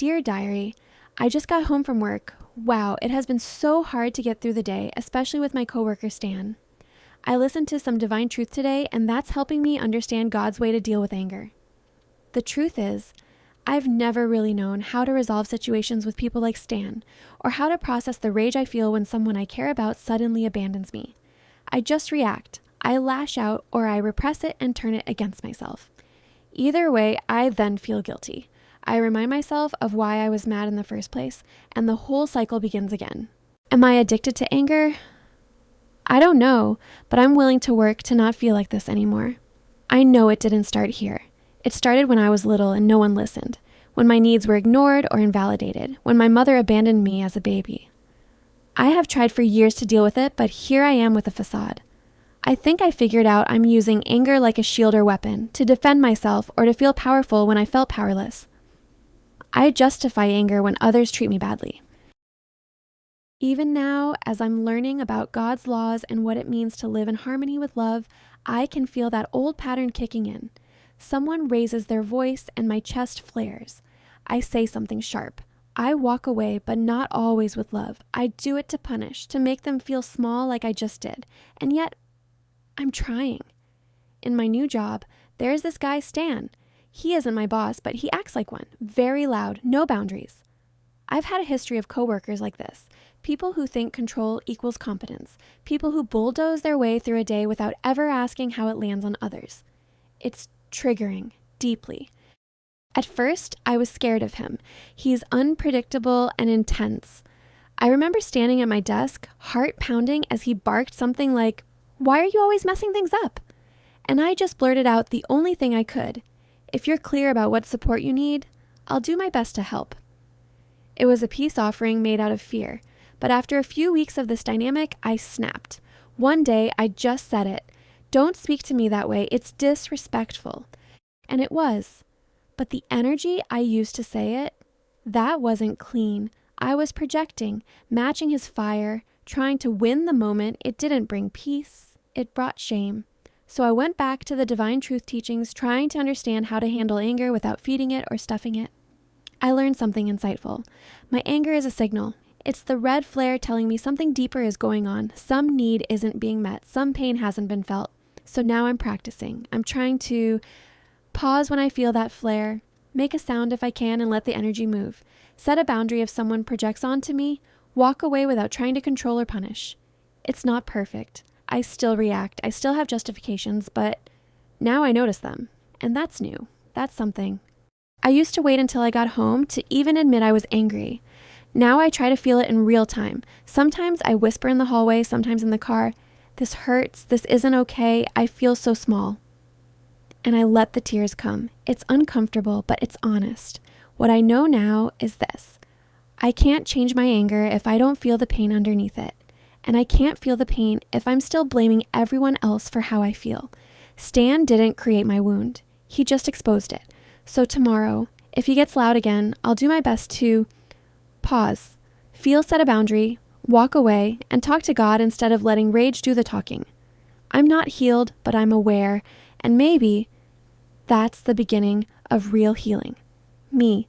Dear Diary, I just got home from work. Wow, it has been so hard to get through the day, especially with my coworker Stan. I listened to some divine truth today, and that's helping me understand God's way to deal with anger. The truth is, I've never really known how to resolve situations with people like Stan, or how to process the rage I feel when someone I care about suddenly abandons me. I just react. I lash out, or I repress it and turn it against myself. Either way, I then feel guilty. I remind myself of why I was mad in the first place, and the whole cycle begins again. Am I addicted to anger? I don't know, but I'm willing to work to not feel like this anymore. I know it didn't start here. It started when I was little and no one listened, when my needs were ignored or invalidated, when my mother abandoned me as a baby. I have tried for years to deal with it, but here I am with a facade. I think I figured out I'm using anger like a shield or weapon, to defend myself or to feel powerful when I felt powerless. I justify anger when others treat me badly. Even now, as I'm learning about God's laws and what it means to live in harmony with love, I can feel that old pattern kicking in. Someone raises their voice and my chest flares. I say something sharp. I walk away, but not always with love. I do it to punish, to make them feel small like I just did. And yet, I'm trying. In my new job, there's this guy, Stan. He isn't my boss, but he acts like one. Very loud, no boundaries. I've had a history of coworkers like this. People who think control equals competence. People who bulldoze their way through a day without ever asking how it lands on others. It's triggering, deeply. At first, I was scared of him. He's unpredictable and intense. I remember standing at my desk, heart pounding, as he barked something like, "Why are you always messing things up?" And I just blurted out the only thing I could. "If you're clear about what support you need, I'll do my best to help." It was a peace offering made out of fear, but after a few weeks of this dynamic, I snapped. One day, I just said it. "Don't speak to me that way, it's disrespectful." And it was. But the energy I used to say it, that wasn't clean. I was projecting, matching his fire, trying to win the moment. It didn't bring peace, it brought shame. So I went back to the divine truth teachings, trying to understand how to handle anger without feeding it or stuffing it. I learned something insightful. My anger is a signal. It's the red flare telling me something deeper is going on. Some need isn't being met. Some pain hasn't been felt. So now I'm practicing. I'm trying to pause when I feel that flare, make a sound if I can, and let the energy move. Set a boundary if someone projects onto me. Walk away without trying to control or punish. It's not perfect. I still react. I still have justifications, but now I notice them. And that's new. That's something. I used to wait until I got home to even admit I was angry. Now I try to feel it in real time. Sometimes I whisper in the hallway, sometimes in the car. "This hurts. This isn't okay. I feel so small." And I let the tears come. It's uncomfortable, but it's honest. What I know now is this. I can't change my anger if I don't feel the pain underneath it. And I can't feel the pain if I'm still blaming everyone else for how I feel. Stan didn't create my wound. He just exposed it. So tomorrow, if he gets loud again, I'll do my best to pause, set a boundary, walk away, and talk to God instead of letting rage do the talking. I'm not healed, but I'm aware, and maybe that's the beginning of real healing. Me